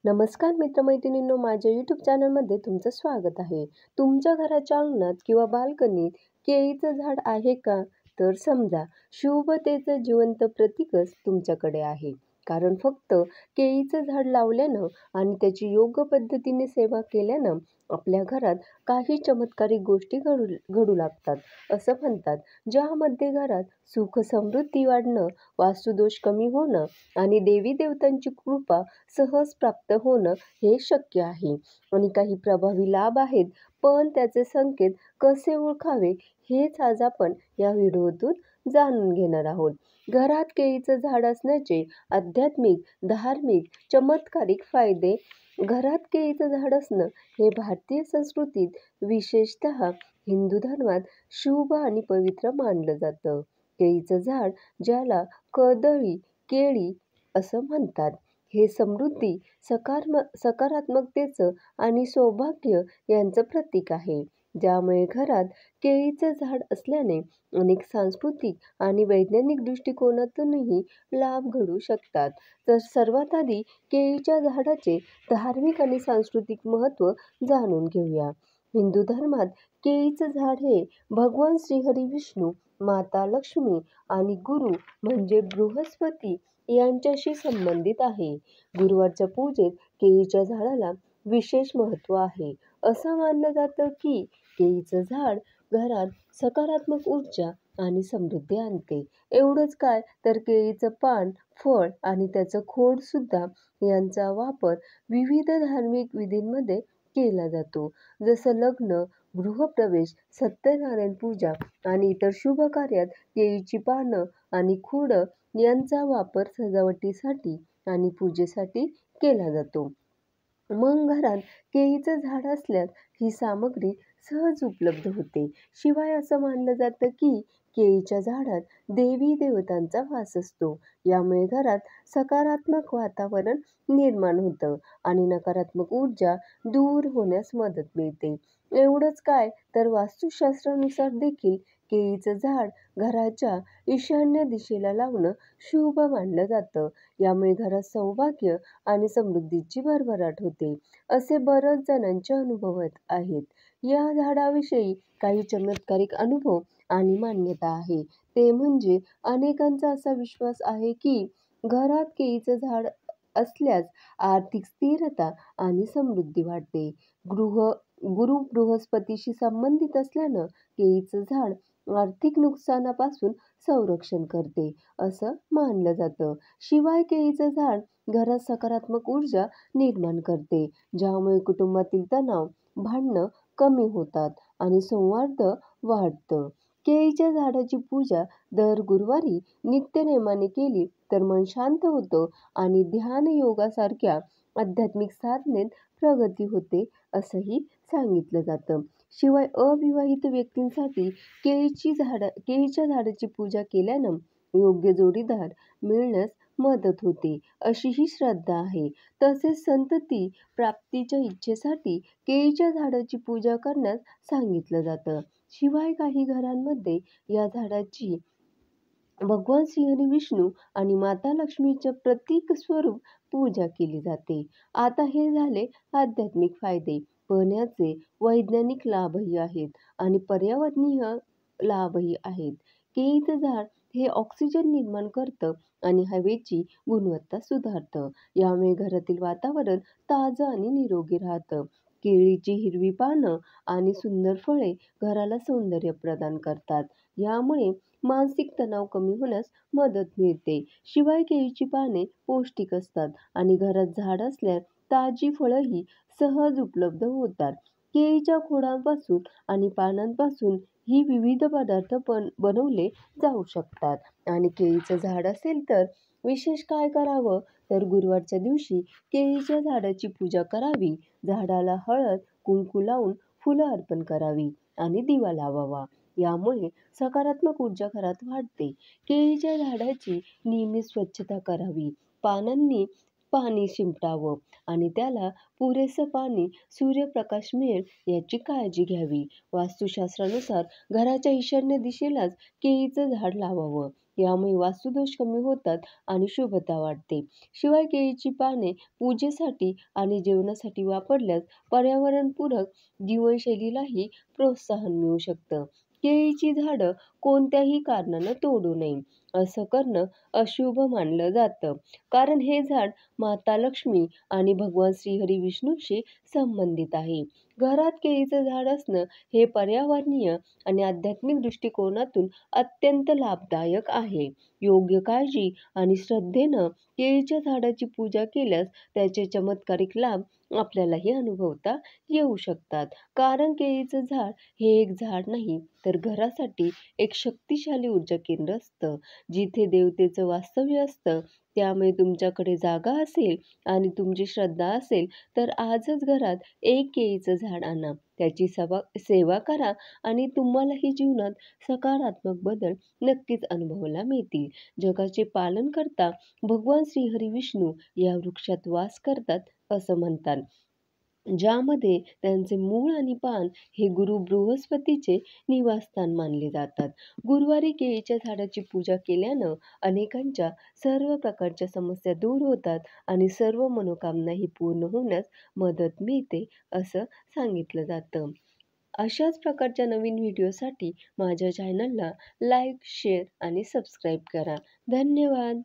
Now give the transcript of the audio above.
नमस्कार मित्रमैत्रिणींनो, माझ्या यूट्यूब चॅनलमध्ये तुमचं स्वागत आहे. तुमच्या घराच्या अंगणात किंवा बाल्कनीत केळीचं झाड आहे का? तर समजा शुभतेचं जिवंत प्रतीकच तुमच्याकडे आहे. कारण फक्त केळीचं झाड लावल्यानं आणि त्याची योग्य पद्धतीने सेवा केल्यानं आपल्या घरात काही चमत्कारिक गोष्टी घडू लागतात असं म्हणतात. ज्यामध्ये घरात सुख समृद्धी वाढणं, वास्तुदोष कमी होणं आणि देवी देवतांची कृपा सहज प्राप्त होणं हे शक्य आहे. आणि काही प्रभावी लाभ आहेत, पण त्याचे संकेत कसे ओळखावे हेच आज आपण या व्हिडिओतून जाणून घेणार आहोत. घरात केळीचं झाड असण्याचे आध्यात्मिक, धार्मिक, चमत्कारिक फायदे. घरात केळीचं झाड असणं हे भारतीय संस्कृतीत, विशेषतः हिंदू धर्मात शुभ आणि पवित्र मानलं जातं. केळीचं झाड, ज्याला कर्दळी केळी असं म्हणतात, हे समृद्धी, सकारात्मकतेचं आणि सौभाग्य यांचं प्रतीक आहे. ज्यामुळे घरात केळीचं झाड असल्याने अनेक सांस्कृतिक आणि वैज्ञानिक दृष्टिकोनातूनही लाभ घडू शकतात. तर सर्वात आधी केळीच्या झाडाचे धार्मिक आणि सांस्कृतिक महत्त्व जाणून घेऊया. हिंदू धर्मात केळीचं झाड हे भगवान श्रीहरी विष्णू, माता लक्ष्मी आणि गुरु म्हणजे बृहस्पती यांच्याशी संबंधित आहे. गुरुवारच्या पूजेत केळीच्या झाडाला विशेष महत्त्व आहे. असं मानलं जातं की केळीचं झाड घरात सकारात्मक ऊर्जा आणि समृद्धी आणते. एवढंच काय, तर केळीचं पान, फळ आणि त्याचं खोड सुद्धा यांचा वापर विविध धार्मिक विधींमध्ये केला जातो. जसं लग्न, गृहप्रवेश, सत्यनारायण पूजा आणि इतर शुभ कार्यात केळीची पानं आणि खोडं यांचा वापर सजावटीसाठी आणि पूजेसाठी केला जातो. मग घरात केळीचं झाड असल्यास ही सामग्री सहज उपलब्ध होते. शिवाय असं मानलं जातं की केळीच्या झाडात देवी देवतांचा वास असतो. यामुळे घरात सकारात्मक वातावरण निर्माण होतं आणि नकारात्मक ऊर्जा दूर होण्यास मदत मिळते. एवढंच काय, तर वास्तुशास्त्रानुसार देखील केळीचं झाड घराच्या ईशान्य दिशेला लावणं शुभ मानलं जातं. यामुळे घरात सौभाग्य आणि समृद्धीची भरभराट होते, असे बऱ्याच जणांचे अनुभव आहेत. या झाडाविषयी काही चमत्कारिक अनुभव आणि मान्यता आहे. ते म्हणजे अनेकांचा असा विश्वास आहे की घरात केळीचं झाड असल्यास आर्थिक स्थिरता आणि समृद्धी वाढते. गुरु बृहस्पतीशी संबंधित असल्यानं केळीचं झाड आर्थिक नुकसानापासून संरक्षण करते असं मानलं जातं. शिवाय केळीचं झाड घरात सकारात्मक ऊर्जा निर्माण करते, ज्यामुळे कुटुंबातील तणाव, भांडणं कमी होतात आणि सौहार्द वाढतं. केळीच्या झाडाची पूजा दर गुरुवारी नित्यनेमाने केली तर मन शांत होतं आणि ध्यान योगासारख्या आध्यात्मिक साधनेत प्रगती होते असंही सांगितलं जातं. शिवाय अविवाहित व्यक्तींसाठी केळीच्या झाडाची पूजा केल्यानं योग्य जोडीदार मिळण्यास मदत होते, अशी ही श्रद्धा आहे. तसेच संतती प्राप्तीच्या इच्छेसाठी केळीच्या झाडाची पूजा करण्यास सांगितलं जातं. शिवाय काही घरांमध्ये या झाडाची भगवान श्रीहरी विष्णू आणि माता लक्ष्मीच्या प्रतीक स्वरूप पूजा केली जाते. आता हे झाले आध्यात्मिक फायदे, पण याचे वैज्ञानिक लाभही आहेत आणि पर्यावरणीय लाभही आहेत. केळीचं झाड हे ऑक्सिजन निर्माण करतं आणि हवेची गुणवत्ता सुधारतं. यामुळे घरातील वातावरण ताजं आणि निरोगी राहतं. केळीची हिरवी पानं आणि सुंदर फळे घराला सौंदर्य प्रदान करतात. यामुळे मानसिक तणाव कमी होण्यास मदत मिळते. शिवाय केळीची पाने पौष्टिक असतात आणि घरात झाड असल्यास ताजी फळंही सहज उपलब्ध होतात. केळीच्या खोडांपासून आणि पानांपासून ही विविध पदार्थ बनवले जाऊ शकतात आणि केळीचं झाड असेल तर विशेष काय करावं, तर गुरुवारच्या दिवशी केळीच्या झाडाची पूजा करावी, झाडाला हळद कुंकू लावून फुलं अर्पण करावी आणि दिवा लावावा. यामुळे सकारात्मक ऊर्जा घरात वाढते. केळीच्या झाडाची नियमित स्वच्छता करावी, पानांनी पाणी शिंपडावं आणि त्याला पुरेसं पाणी, सूर्यप्रकाश मिळेल याची काळजी घ्यावी. वास्तुशास्त्रानुसार घराच्या ईशान्य दिशेलाच केळीचं झाड लावावं. यामुळे वास्तुदोष कमी होतात आणि शुभता वाढते. शिवाय केळीची पाने पूजेसाठी आणि जेवणासाठी वापरल्यास पर्यावरणपूरक जीवनशैलीलाही प्रोत्साहन मिळू शकतं. केळीची झाडं कोणत्याही कारणानं तोडू नये. असं करणं अशुभ मानलं जातं. कारण हे झाड माता लक्ष्मी आणि भगवान श्रीहरी विष्णूशी संबंधित आहे. घरात केळीचं झाड असणं हे पर्यावरणीय आणि आध्यात्मिक दृष्टिकोनातून अत्यंत लाभदायक आहे. योग्य काळजी आणि श्रद्धेनं केळीच्या झाडाची पूजा केल्यास त्याचे चमत्कारिक लाभ आपल्यालाही अनुभवता येऊ शकतात. कारण केळीचं झाड हे एक झाड नाही, तर घरासाठी एक शक्तिशाली ऊर्जा केंद्र असतं, जिथे देवतेचं वास्तव्य असतं. त्यामुळे तुमच्याकडे जागा असेल आणि तुमची श्रद्धा असेल, तर आजच घरात एक केळीचं झाड आणा. त्याची सेवा करा आणि तुम्हालाही जीवनात सकारात्मक बदल नक्कीच अनुभवायला मिळतील. जगाचे पालन करता भगवान श्रीहरी विष्णू या वृक्षात वास करतात असं म्हणतात. ज्यामध्ये त्यांचे मूळ आणि पान हे गुरु बृहस्पतीचे निवासस्थान मानले जातात. गुरुवारी केळीच्या झाडाची पूजा केल्यानं अनेकांच्या सर्व प्रकारच्या समस्या दूर होतात आणि सर्व मनोकामनाही पूर्ण होण्यास मदत मिळते असं सांगितलं जातं. अशाच प्रकारच्या नवीन व्हिडिओसाठी माझ्या चॅनलला लाईक, शेअर आणि सबस्क्राईब करा. धन्यवाद.